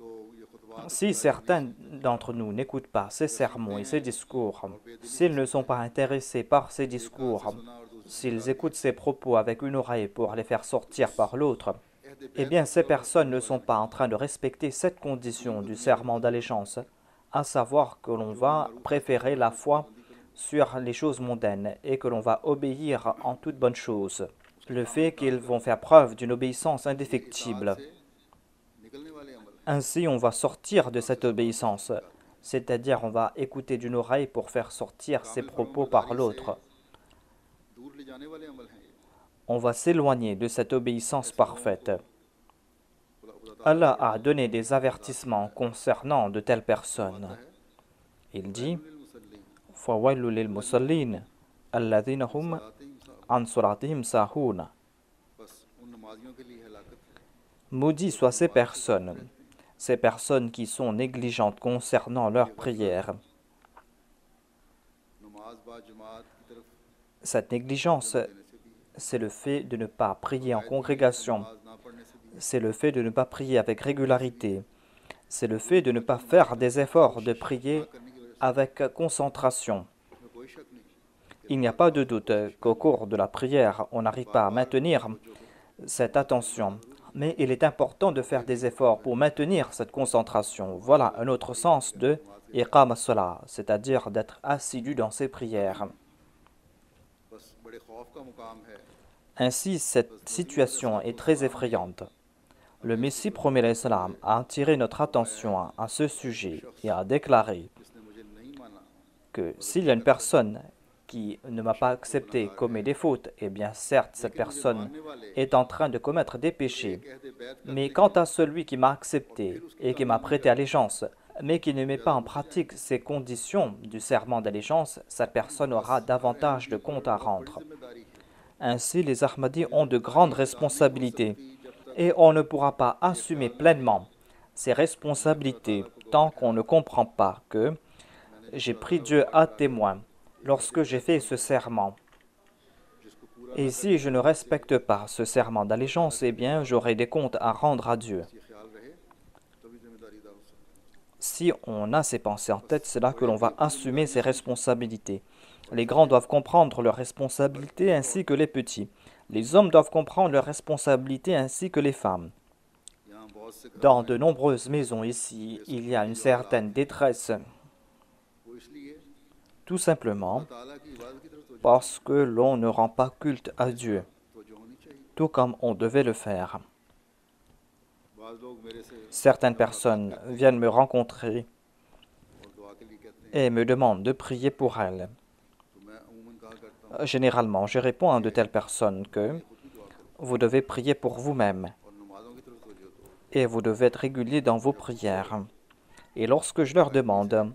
लोग ये खुतबात Si certains d'entre nous n'écoutent pas ces sermons et ces discours, s'ils ne sont pas intéressés par ces discours, सुना और दूसरे s'ils écoutent ces propos avec une oreille pour les faire sortir par l'autre, eh bien ces personnes ne sont pas en train de respecter cette condition du serment d'allégeance, à savoir que l'on va préférer la foi sur les choses mondaines et que l'on va obéir en toutes bonnes choses. Le fait qu'ils vont faire preuve d'une obéissance indéfectible. से निकलने वाले अमल हैं Ainsi, on va sortir de cette obéissance, c'est-à-dire on va écouter d'une oreille pour faire sortir ses propos par l'autre. दूर ले जाने वाले अमल हैं ये On va s'éloigner de cette obéissance parfaite. खुदा Allah a donné des avertissements concernant de telles personnes. Il dit मुसल्ली فَوَيْلٌ لِلْمُصَلِّينَ الَّذِينَ هُمْ عَنْ صَلَاتِهِمْ سَاهُونَ. बस उन नमाजियों के लिए हलाकत है Maudits soient ces personnes qui sont négligentes concernant leurs prières. नमाज बा जमात की तरफ Cette négligence, देने से भी c'est le fait de ne pas prier en congrégation. नमाज ना पढ़ने से भी C'est le fait de ne pas prier avec régularité. C'est le fait de ne pas faire des efforts de prier करने की वजह avec concentration. से इसमें कोई शक नहीं Il n'y a pas de doute qu'au cours de la prière, on n'arrive pas à maintenir cette attention. Mais il est important de faire des efforts pour maintenir cette concentration. Voilà un autre sens de iqam as-salah, c'est-à-dire d'être assidu dans ses prières. बड़े खौफ का मुकाम है। Ainsi, cette situation est très effrayante. Le Messie premier l'Islam a attiré notre attention à ce sujet et a déclaré जिसने मुझे नहीं माना que s'il y a une personne qui ne m'a pas accepté commet des fautes, eh bien certes, cette लेकिन मुझे personne मानने वाले est en train de commettre des एक péchés. कहते बैत Mais करने quant के à celui qui m'a accepté et qui m'a prêté allégeance, mais qui ne met pas en pratique ces conditions du serment d'allégeance, cette personne aura davantage de comptes à बहुत बड़ी rendre. जिम्मेदारी है। Ainsi, les Ahmadis ont de grandes responsabilités सकती जब तक et on ne pourra pas assumer pleinement ces responsabilités tant qu'on ne comprend pas que j'ai pris Dieu à témoin lorsque j'ai fait ce serment. जिसको पूरा Et si je ne respecte pas ce serment d'allégeance, eh bien j'aurai des comptes à rendre à Dieu. ये ख्याल रहे तभी जिम्मेदारी अदा हो सकती है। Si on a ces pensées en tête, c'est là que l'on va assumer ses responsabilités. Les grands doivent comprendre leurs responsabilités ainsi que les petits. Les hommes doivent comprendre leurs responsabilités ainsi que les femmes. यहाँ बहुत से घर Dans de nombreuses maisons ici, il y a une certaine détresse, वो इसलिए tout simplement ताला की इबादत की तरफ तवज्जो parce que l'on ne rend pas culte à Dieu, तवज्जो होनी चाहिए। tout comme on devait le faire. बाज लोग मेरे से Certaines personnes viennent me rencontrer और दुआ के लिए कहते हैं et me demandent de prier pour elles. तो मैं अमूमन कहा करता हूँ Généralement, je réponds à de telles personnes que खुद भी दुआ करो vous devez prier pour vous-même और नमाजों की तरफ तवज्जो दो। et vous devez être régulier dans vos prières. Et lorsque je leur demande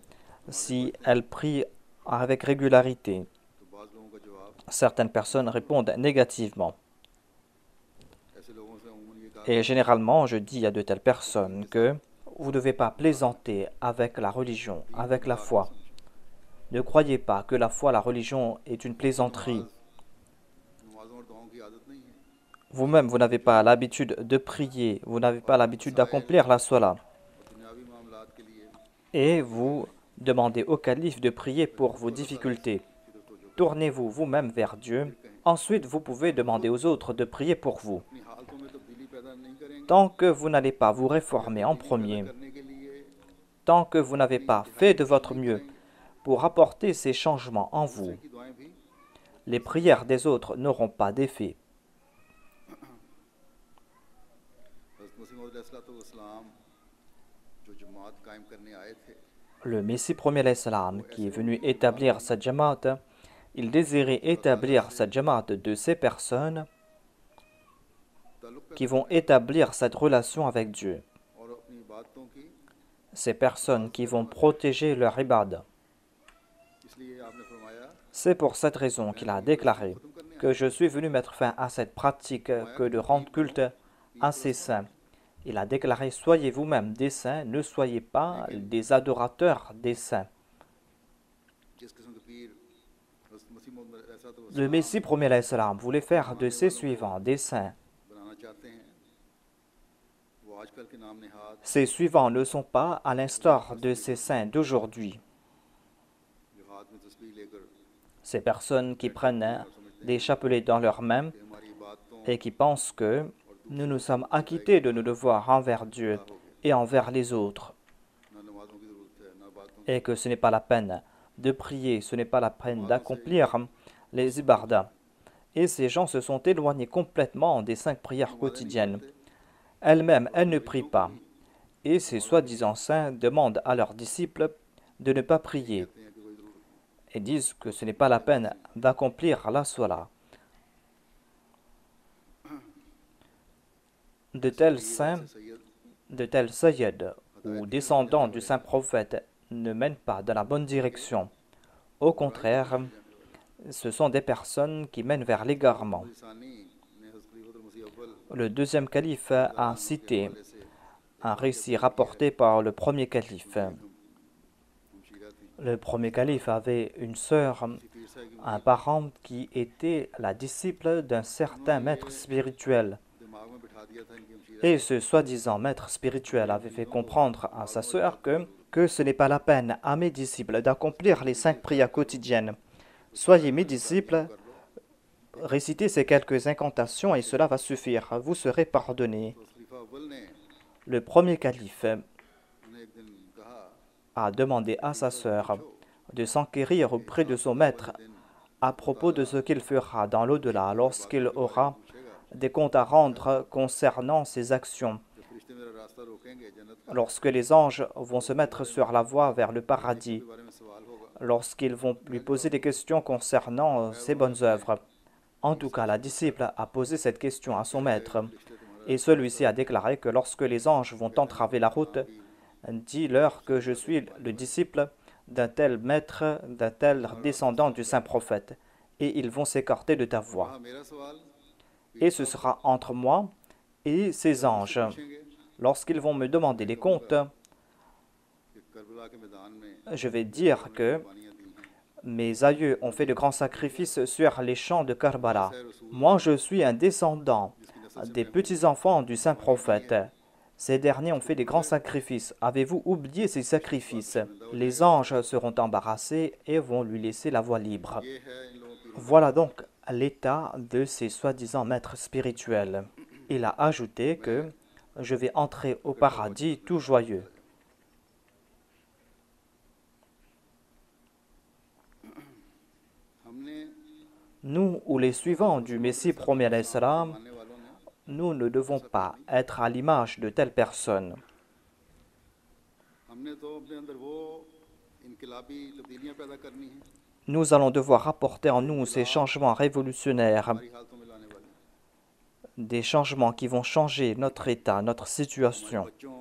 si elles prient avec régularité, तो बाज लोगों का जवाब certaines personnes répondent négativement. ऐसे लोगों से अमूमन ये कहा Et généralement, je dis à de telles personnes que vous ne devez pas plaisanter avec la religion, avec la foi. Ne croyez pas que la foi, la religion est une plaisanterie. नमाजों और दुआओं की आदत नहीं है। Vous-même, vous n'avez pas l'habitude de prier, vous n'avez pas l'habitude d'accomplir la salat. और दुनियावी मामलात के लिए Et vous demandez au calife de prier pour vos difficultés. की तरफ तवज्जो Tournez-vous vous-même vers Dieu. Ensuite, vous pouvez demander aux autres de prier pour vous. अपनी हालतों में तब्दीली पैदा नहीं करेंगे Tant que vous n'allez pas vous réformer en premier, करने के लिए tant que vous n'avez pas fait de votre mieux pour apporter ces changements en vous, की दुआएं भी les prières des autres n'auront pas d'effet. हज़रत मसीह मौद अलैहिस्सलाम जो जमात कायम करने आए थे Le Messie premier l'Islam, qui est venu établir cette jamaat, il désirait établir cette jamaat de ces personnes ताल्लुक़ qui vont établir cette relation avec Dieu. और अपनी इबादतों की Ces personnes qui vont protéger leur ibad. इसलिए आपने फरमाया C'est pour cette raison qu'il a déclaré que je suis venu mettre fin à cette pratique que de rendre culte à ces saints. Il a déclaré, soyez vous-même des saints, ne soyez pas des adorateurs des saints. जिस किस्म के पीर हज़रत मसीह मौद अलैहिस्सलाम Le Messie premier l'Islam voulait faire de ses suivants des saints. बनाना चाहते हैं वो आजकल के नाम Nehad Ces suivants ne sont pas à l'instar de ces saints d'aujourd'hui. जो हाथ में तस्बीह लेकर Ces personnes qui prennent des chapelets dans leurs mains कि हमारी इबादतों et qui pensent que nous nous sommes acquittés de nos devoirs envers Dieu et envers les autres, ना नमाजों की ज़रूरत है ना इबादतों et que ce n'est pas la peine de prier, ce n'est pas la peine d'accomplir les ibadah. Et ces gens se sont éloignés complètement des 5 prières quotidiennes. Elles-mêmes, elles ne prient pas. Et ces soi-disant saints demandent à leurs disciples de ne pas prier कहते हैं कि कोई ज़रूरत et disent que ce n'est pas la peine d'accomplir la salat. De tels saints, Syed de tels sayyids ou descendants du saint prophète ne mènent pas dans la bonne direction. Au contraire, ce sont des personnes qui mènent vers l'égarement. सानी ने हज़रत खलीफतुल मसीह अव्वल Le deuxième calife a cité un récit rapporté par le premier calife. हमशीरा थी Le premier calife avait une sœur, पीर साहब की un parent qui était la disciple d'un certain maître spirituel. दिमाग में बिठा दिया था इनकी हमशीरा Et ce soi-disant maître spirituel avait fait comprendre à sa sœur que ce n'est pas la peine à mes disciples d'accomplir les 5 prières quotidiennes. Soyez mes disciples, récitez ces quelques incantations et cela va suffire, vous serez pardonnés. तो खलीफा अव्वल ने Le premier calife उन्हें एक दिन कहा a demandé à sa sœur de s'enquérir auprès de son maître à propos de ce qu'il fera dans l'au-delà lorsqu'il aura des comptes à rendre concernant ses actions. जब फरिश्ते मेरा रास्ता रोकेंगे जन्नत का, Lorsque les anges vont se mettre sur la voie vers le paradis, के बारे में सवाल होगा, lorsqu'ils vont lui poser des questions concernant ses bonnes œuvres. En tout cas, la disciple a posé cette question à son maître, et celui-ci a déclaré que lorsque les anges vont entraver la route, dis-leur que je suis le disciple d'un tel maître, d'un tel descendant du saint prophète, et ils vont s'écarter de ta voie. हाँ मेरा सवाल Et ce sera entre moi et ces anges. पूछेंगे Lorsqu'ils vont me demander des comptes, कि करबला के मैदान में je vais dire que कुर्बानियां दी हैं, mes aïeux ont fait de grands sacrifices sur les champs de Karbala. Moi, je suis un descendant des petits-enfants du saint prophète. Ces derniers ont fait des grands sacrifices. Avez-vous oublié ces sacrifices? Les anges seront embarrassés et vont lui laisser la voie libre. ये है इन लोगों की Voilà donc l'état de ces soi-disant maîtres spirituels. Il a ajouté que je vais entrer au paradis tout joyeux. हमने Nous ou les suivants du Messie premier alayhi salam, मानने वालों ने nous ne devons pas être à l'image de telles personnes. हमने तो अपने अंदर वो इनकलाबी तब्दीलियां पैदा करनी हैं, Nous allons devoir apporter en nous ces changements révolutionnaires, हमारी हालतों में लाने वाले, des changements qui vont changer notre état, notre हमारे situation, बच्चों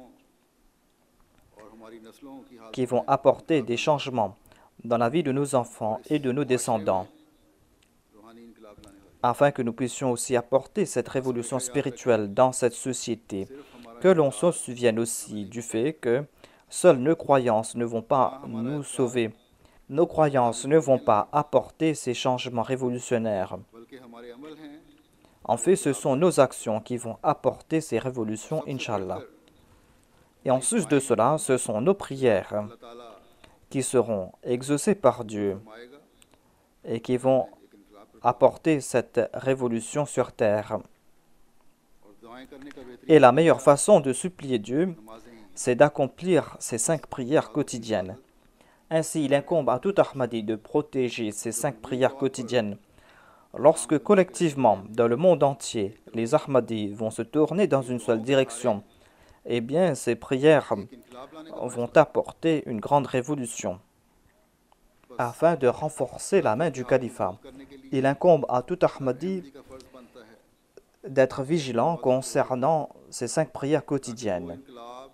और हमारी नस्लों की हालत qui vont apporter des changements dans la vie de nos enfants et de nos descendants, रूहानी इनकलाब लाने वाले, afin que nous puissions aussi apporter cette révolution spirituelle dans cette société. Que l'on se souvienne aussi du fait que seules nos croyances ne vont pas nous sauver. Nos croyances ne vont pas apporter ces changements révolutionnaires. बल्कि हमारे अमल हैं En fait, ce sont nos actions qui vont apporter ces révolutions, Inch'Allah. Et en sus de cela, ce sont nos prières अल्लाह ताला qui seront exaucées par Dieu फरमाएगा et qui vont एक इनकलाब कर, apporter cette révolution sur terre. और दुआएं करने का बेहतरीन Et la meilleure façon de supplier Dieu, नमाजें ही c'est d'accomplir ces 5 prières quotidiennes. Ainsi, il incombe à tout Ahmadi de protéger ces 5 prières quotidiennes. Lorsque collectivement, dans le monde entier, les Ahmadis vont se tourner dans une seule direction, eh bien, ces prières इनकलाब लाने का vont apporter une grande révolution. Afin de renforcer la main du califat, करने के लिए il incombe à tout Ahmadi का फर्ज बनता है, d'être vigilant concernant ces 5 prières वो quotidiennes, इनकलाब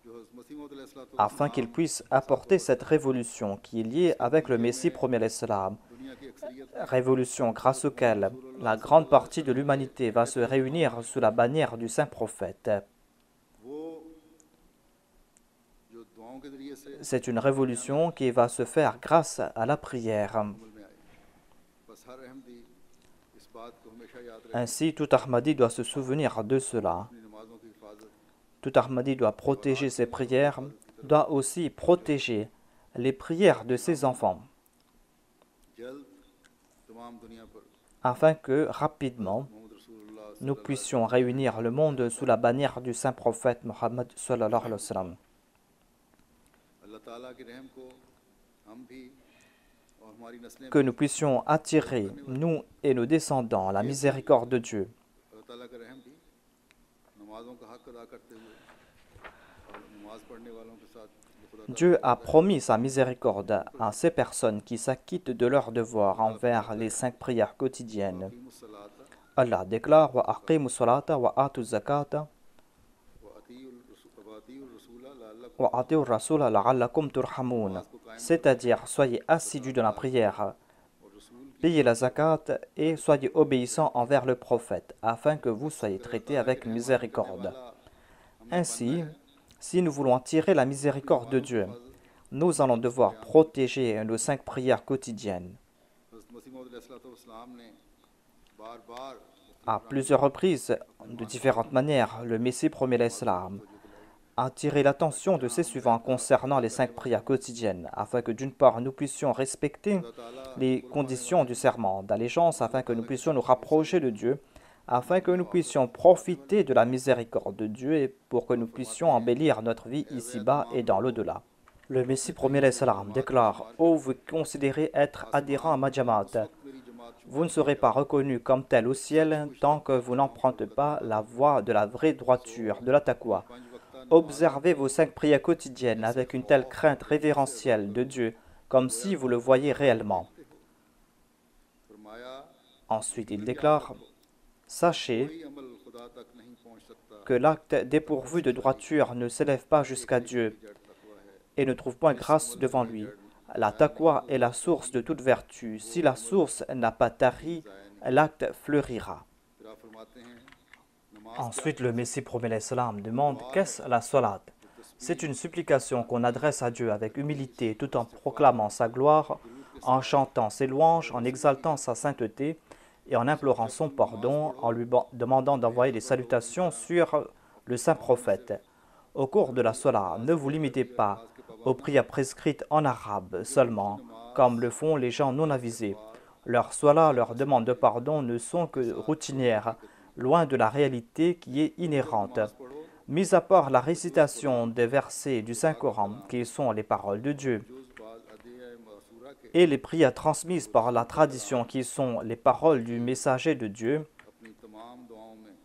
जो हज़रत मसीह मौद अलैहिस्सलातु afin qu'il puisse apporter cette révolution qui est liée avec le Messie premier l'Islam, दुनिया की अक्सरियत révolution grâce auquel la grande partie de l'humanité va se réunir sous la bannière du saint prophète. वो जो दुआओं के जरिए से C'est une révolution qui va se faire grâce à la prière. अमल में आए, बस हर अहमदी इस बात को हमेशा याद रखे, Ainsi, tout Ahmadi doit se souvenir de cela. अपनी नमाजों की हिफाजत, Tout Ahmadi doit protéger ses prières, doit aussi protéger les prières de ses enfants, जल्द तमाम दुनिया पर afin que rapidement मोहम्मद रसूलुल्लाह nous puissions réunir le monde sous la bannière du saint prophète Mohammed sallallahu alayhi wa sallam. अल्लाह ताला के रहम को हम भी और हमारी नस्लें Que nous puissions attirer, nous et nos descendants, la miséricorde de Dieu. अल्लाह ताला का रहम भी नमाजों का हक अदा करते हुए और नमाज पढ़ने वालों के साथ खुदा ताला Dieu a promis sa miséricorde à ces personnes qui s'acquittent de leurs devoirs envers les 5 prières quotidiennes. मुसलाता Allah déclare wa aqimu salata wa atu zakata व अतीउर रसूला लअल्लकुम wa atiu rasula la'allakum turhamun. C'est-à-dire, soyez assidus dans la prière, और रसूल की payez la zakat et soyez obéissants envers le prophète, afin que vous soyez traités avec miséricorde. Ainsi, si nous voulons attirer la miséricorde de Dieu, nous allons devoir protéger nos 5 prières quotidiennes. हज़रत मसीह मौद अलैहिस्सलाम ने बार-बार À plusieurs reprises, de différentes manières, le Messie premier l'Islam a attiré l'attention de ses suivants concernant les 5 prières quotidiennes, afin que d'une part nous puissions respecter les conditions du serment d'allégeance, afin que nous puissions nous rapprocher de Dieu, afin que nous puissions profiter de la miséricorde de Dieu et pour que nous puissions embellir notre vie ici-bas et dans l'au-delà. Le Messie premier alayhi salam déclare: ô vous considérez être adhérent à ma jamaat, vous ne serez pas reconnu comme tel au ciel tant que vous n'empruntez pas la voie de la vraie droiture, de la taqwa. Observez vos 5 prières quotidiennes avec une telle crainte révérentielle de Dieu, comme si vous le voyiez réellement. Ensuite, il déclare: sachez que l'acte dépourvu de droiture ne s'élève pas jusqu'à Dieu et ne trouve point grâce devant lui. La taqwa est la source de toute vertu. Si la source n'a pas tari, l'acte fleurira. Ensuite, le Messie promet l'Islam demande: qu'est-ce la salat? C'est une supplication qu'on adresse à Dieu avec humilité, tout en proclamant sa gloire, en chantant ses louanges, en exaltant sa sainteté et en implorant son pardon, en lui demandant d'envoyer des salutations sur le saint prophète. Au cours de la salat, ne vous limitez pas aux prières prescrites en arabe seulement, comme le font les gens non avisés. Leurs salat, leurs demandes de pardon ne sont que routinières, loin de la réalité qui est inhérente. Mis à part la récitation des versets du Saint-Coran, qui sont les paroles de Dieu, et les prières transmises par la tradition, qui sont les paroles du messager de Dieu,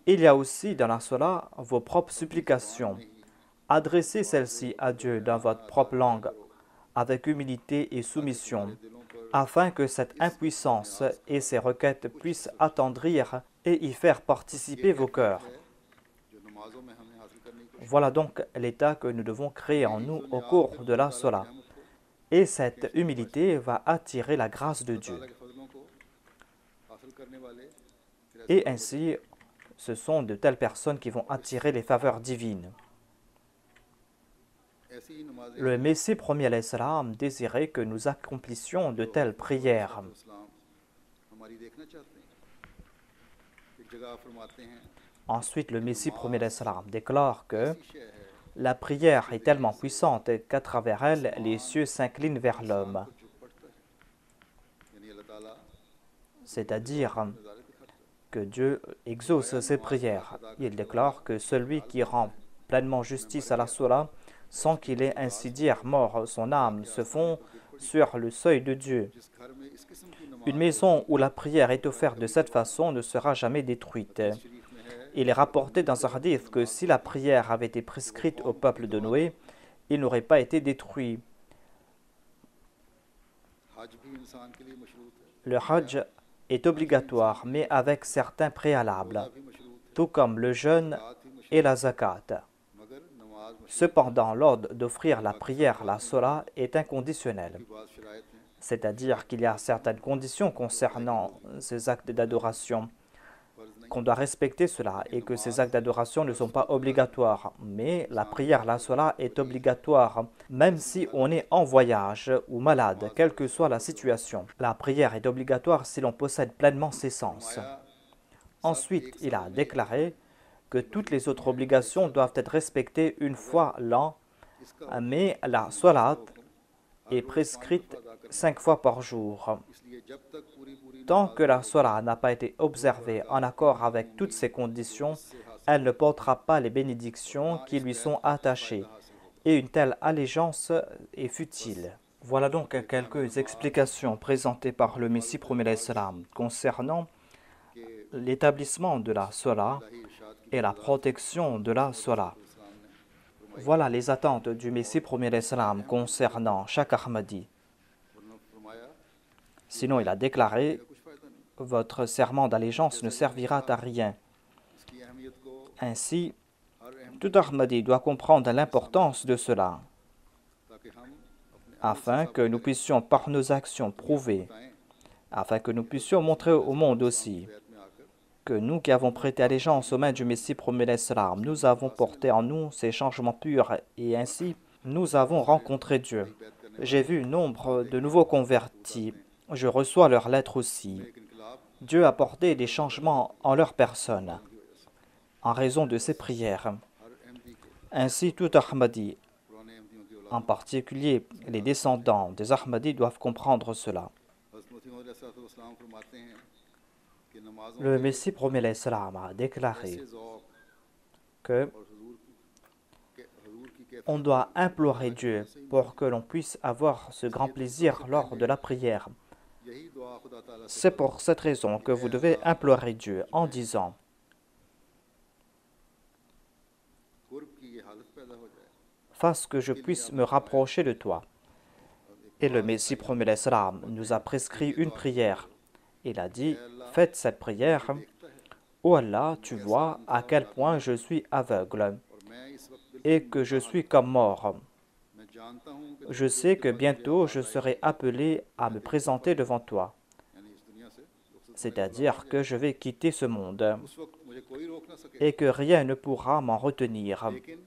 il y a aussi dans la salat vos propres supplications. Adressez celles-ci à Dieu dans votre propre langue, avec humilité et soumission, afin que cette impuissance et ces requêtes puissent attendrir et y faire participer vos cœurs. Voilà donc l'état que nous devons créer en nous au cours de la salat. Et cette humilité va attirer la grâce de Dieu. Et ainsi, ce sont de telles personnes qui vont attirer les faveurs divines. Le Messie premier alayhi salam désirait que nous accomplissions de telles prières. Ensuite, le Messie premier alayhi salam déclare que la prière est tellement puissante qu'à travers elle, les cieux s'inclinent vers l'homme. C'est-à-dire que Dieu exauce ses prières. Il déclare que celui qui rend pleinement justice à la salat, sans qu'il ait ainsi dire mort, son âme se fond sur le seuil de Dieu. Une maison où la prière est offerte de cette façon ne sera jamais détruite. Il est rapporté dans un hadith que si la prière avait été prescrite au peuple de Noé, il n'aurait pas été détruit. Le hajj est obligatoire, mais avec certains préalables, tout comme le jeûne et la zakat. Cependant, l'ordre d'offrir la prière, la salat, est inconditionnel. C'est-à-dire qu'il y a certaines conditions concernant ces actes d'adoration, qu'on doit respecter cela et que ces actes d'adoration ne sont pas obligatoires. Mais la prière, la salat, est obligatoire, même si on est en voyage ou malade, quelle que soit la situation. La prière est obligatoire si l'on possède pleinement ses sens. Ensuite, il a déclaré que toutes les autres obligations doivent être respectées une fois l'an, mais la salat est prescrite 5 fois par jour. Tant que la salat n'a pas été observée en accord avec toutes ces conditions, elle ne portera pas les bénédictions qui lui sont attachées, et une telle allégeance est futile. Voilà donc quelques explications présentées par le Messie premier alayhi salam concernant l'établissement de la salat et la protection de la salat. Voilà les attentes du Messie premier alayhi salam concernant chaque Ahmadi. Sinon, il a déclaré: votre serment d'allégeance ne servira à rien. Ainsi, tout Ahmadi doit comprendre l'importance de cela, afin que nous puissions par nos actions prouver, afin que nous puissions montrer au monde aussi, que nous qui avons prêté allégeance aux mains du Messie premier alayhi salam, nous avons porté en nous ces changements purs et ainsi nous avons rencontré Dieu. J'ai vu nombre de nouveaux convertis. Je reçois leurs lettres aussi. Dieu a porté des changements en leur personne, en raison de ses prières. Ainsi, tout Ahmadi, en particulier les descendants des Ahmadis, doivent comprendre cela. Le Messie premier alayhi salam a déclaré que On doit implorer Dieu pour que l'on puisse avoir ce grand plaisir lors de la prière. यही दुआ खुदा ताला से C'est pour cette raison que vous devez implorer Dieu en disant कुर्ब की ये हालत पैदा हो जाए। fasse que je puisse me rapprocher de toi. Et le Messie premier l'Islam nous a prescrit une prière. Il a dit, faites cette prière. Ô Allah, tu vois à quel point je suis aveugle और मैं इस वक्त बिल्कुल et que je suis comme mort. मैं जानता हूँ कि Je sais que bientôt je serai appelé à me présenter devant toi. यानी इस दुनिया से रुखसत C'est-à-dire que je vais quitter ce monde उस वक्त मुझे कोई रोक ना सके। et que rien ne pourra m'en retenir. लेकिन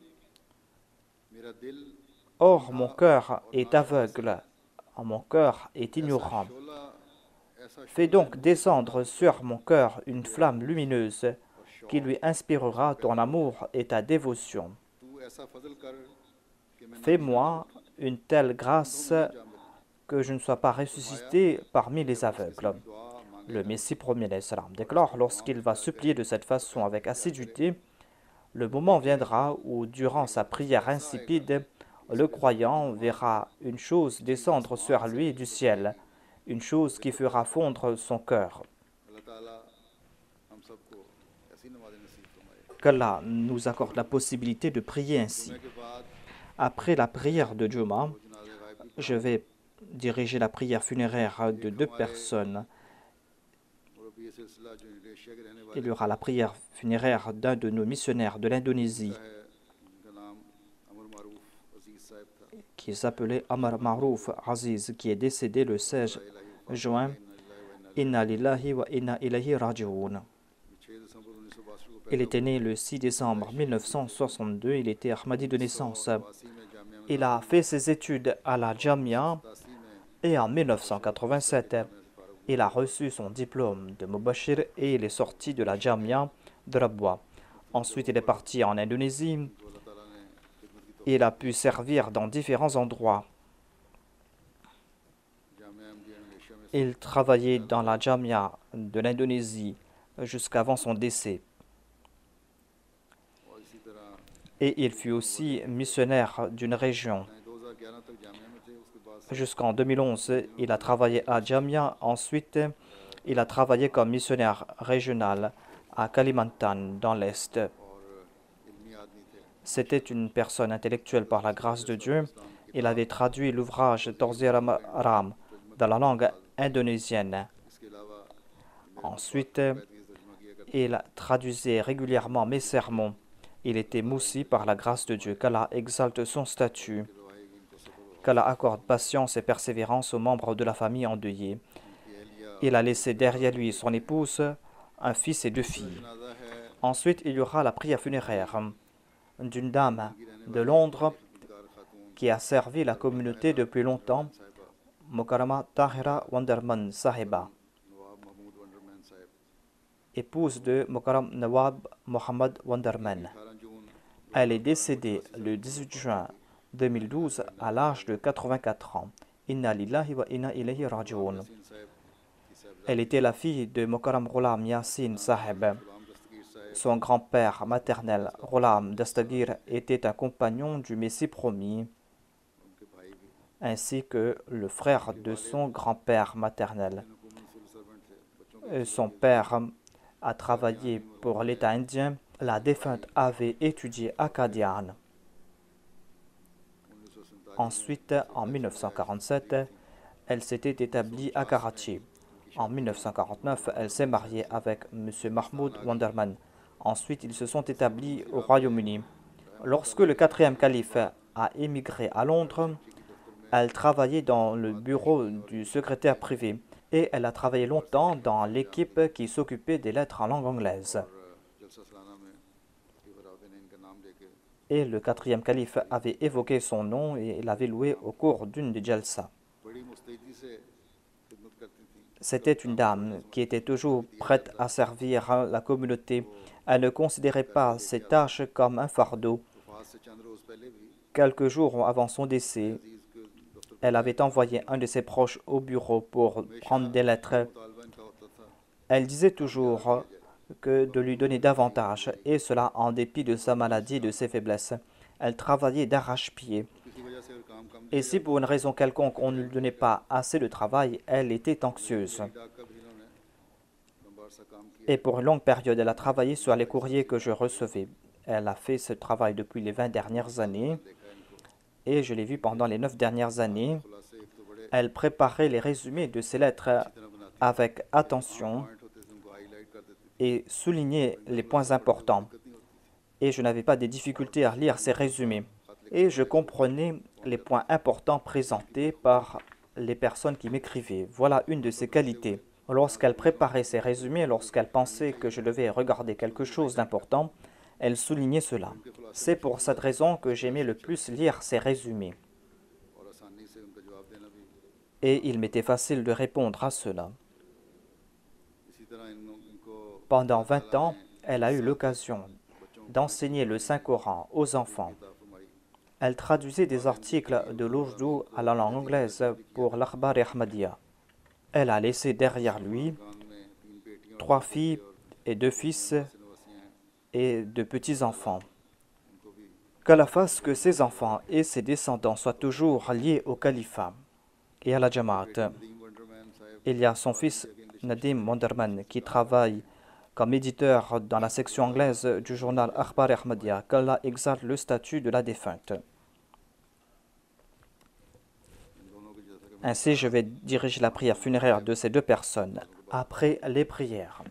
मेरा दिल Or, mon cœur est aveugle, mon cœur est ignorant. शोला ऐसा Fais donc descendre sur mon cœur une flamme lumineuse qui lui inspirera ton amour et ta dévotion. तू ऐसा फजल कर कि मैं Fais-moi une telle grâce que je ne sois pas ressuscité parmi les aveugles. दुआ मांगे Le Messie premier l'Islam déclare lorsqu'il va supplier de cette façon avec assiduité, le moment viendra où, durant sa prière insipide, le croyant verra une chose descendre sur lui du ciel, une chose qui fera fondre son cœur. अल्लाह ताला हम सबको ऐसी नमाज़ें नसीब फरमाए। Qu'Allah nous accorde la possibilité de prier ainsi. के बाद Après la prière de Juma, जनाज़े गायब je vais diriger la prière funéraire de 2 personnes. और अभी ये सिलसिला जो इंडोनेशिया के रहने वाले Il y aura la prière funéraire d'un de nos missionnaires de l'Indonésie है जिनका नाम अमर मारूफ अजीज साहब था। qui s'appelait Amar Marouf Aziz, qui est décédé le 16 juin. Inna lillahi wa inna ilayhi raji'un. 6 दिसंबर 1962 को Il était né le 6 décembre 1962, il était Ahmadi de naissance. Il a fait ses études à la Jamia et en 1987, il a reçu son diplôme de Mubashir et il est sorti de la Jamia de Rabwa. Ensuite, il est parti en Indonésie. Il a pu servir dans différents endroits. Il travaillait dans la Jamia de l'Indonésie jusqu'avant son décès. और इसी तरह Et il fut aussi missionnaire d'une région. 2011 तक जामिया में थे। उसके बाद Jusqu'en 2011, il a travaillé à Jamia. Ensuite, il a travaillé comme missionnaire régional à Kalimantan, dans l'Est. और इल्मी आदमी थे। C'était une personne intellectuelle par la grâce de Dieu. Il avait traduit l'ouvrage Tawzir Ram dans la langue indonésienne. इसके अलावा Ensuite, तर्जुमा किया करते il traduisait régulièrement mes sermons. Il était moussi par la grâce de Dieu. Qu'Allah exalte son statut. रहे कि इनको सब्र हो। Qu'Allah accorde patience et persévérance aux membres de la famille endeuillée. उनकी एहलिया Il a laissé derrière lui son épouse, un fils et 2 filles. जनाजा है Ensuite, il y aura la prière funéraire d'une dame de Londres गिरदार खातून qui a servi la communauté depuis longtemps, Mokarama Tahira Wonderman Sahiba, नवाब महमूद वंडरमैन साहब। épouse de Mokaram Nawab Mohammad Wonderman. 18 जून Elle est décédée le 18 juin 2012 à l'âge de 84 ans. Inna lillahi wa inna ilayhi raji'un. Singh साहब की साहब Elle était la fille de Mokaram Ghulam Yassin Sahib. गुलाम दस्तगीर साहब Son grand-père maternel, Ghulam Dastagir, était un compagnon du Messie promis, उनके भाई भी ainsi que le frère de son grand-père maternel. हुकूमती civil servant थे। बच्चों Son père a travaillé pour l'État indien. La défunte avait étudié à Qadian. 1947 Ensuite, en 1947, elle s'était établie à Karachi. En 1949, elle s'est mariée avec M. Mahmoud Wonderman. Ensuite, ils se sont établis au Royaume-Uni. Lorsque le 4e calife a émigré à Londres, elle travaillait dans le bureau du secrétaire privé et elle a travaillé longtemps dans l'équipe qui s'occupait des lettres en langue anglaise. और जलसा सालाना में इबराबिन ने इनका नाम लेके Et le 4e calife avait évoqué son nom et l'avait loué au cours d'une des jalsa. बड़ी मुस्तैदी से खिदमत करती थी। C'était une dame qui était toujours prête à servir la communauté. Elle ne considérait pas ses tâches comme un fardeau. वफात से चंद रोज पहले भी Quelques jours avant son décès, अजीज के दफ्तर elle avait envoyé un de ses proches au bureau pour prendre des lettres. मुतालबा इनका होता था Elle disait toujours que de lui donner davantage, et cela en dépit de sa maladie et de ses faiblesses. Elle travaillait d'arrache-pied. किसी वजह से अगर काम कम Et si pour une raison quelconque on ne lui donnait pas assez de travail, elle était anxieuse. डाक का भी इन्होंने लंबा अरसा काम किया Et pour une longue période, elle a travaillé sur les courriers que je recevais. Elle a fait ce travail depuis les 20 dernières années देखा इनको et je l'ai vu pendant les 9 dernières années. खुलासे एक तो बड़े Elle préparait les résumés de ses lettres अच्छी तरह बनाती avec attention point होते थे उनको हाईलाइट कर देती थी et soulignait les points importants. दिक्कत नहीं होती थी Et je n'avais pas de difficulté à lire ses résumés. Et je comprenais les points importants présentés par les personnes qui m'écrivaient. Voilà une de ses qualités. Lorsqu'elle préparait ses résumés, lorsqu'elle pensait que je devais regarder quelque chose d'important, elle soulignait cela. C'est pour cette raison que j'aimais le plus lire ses résumés. और आसानी से उनका जवाब देना भी Et il m'était facile de répondre à cela. इसी तरह इनको Pendant 20 ans, elle a eu l'occasion d'enseigner le Saint-Coran aux enfants. किताब फरमाई Elle traduisait des articles de l'Ourdou à la langue anglaise pour l'Akhbar Ahmadiyya. Elle a laissé derrière lui कान में 3 बेटियां 3 filles et 2 fils से नवासियां हैं et de petits-enfants. उनको भी Qu'Allah fasse que ses enfants et ses descendants soient toujours liés au califat et à la Jamaat. Nadeem वंडरमैन साहब Il y a son fils Nadim Wonderman qui travaille comme éditeur dans la section anglaise du journal Akhbar Ahmadiyya. Qu'Allah exalte le statut de la défunte. इन दोनों की जैसा कि Ainsi, je vais diriger la prière funéraire de ces 2 personnes après les prières.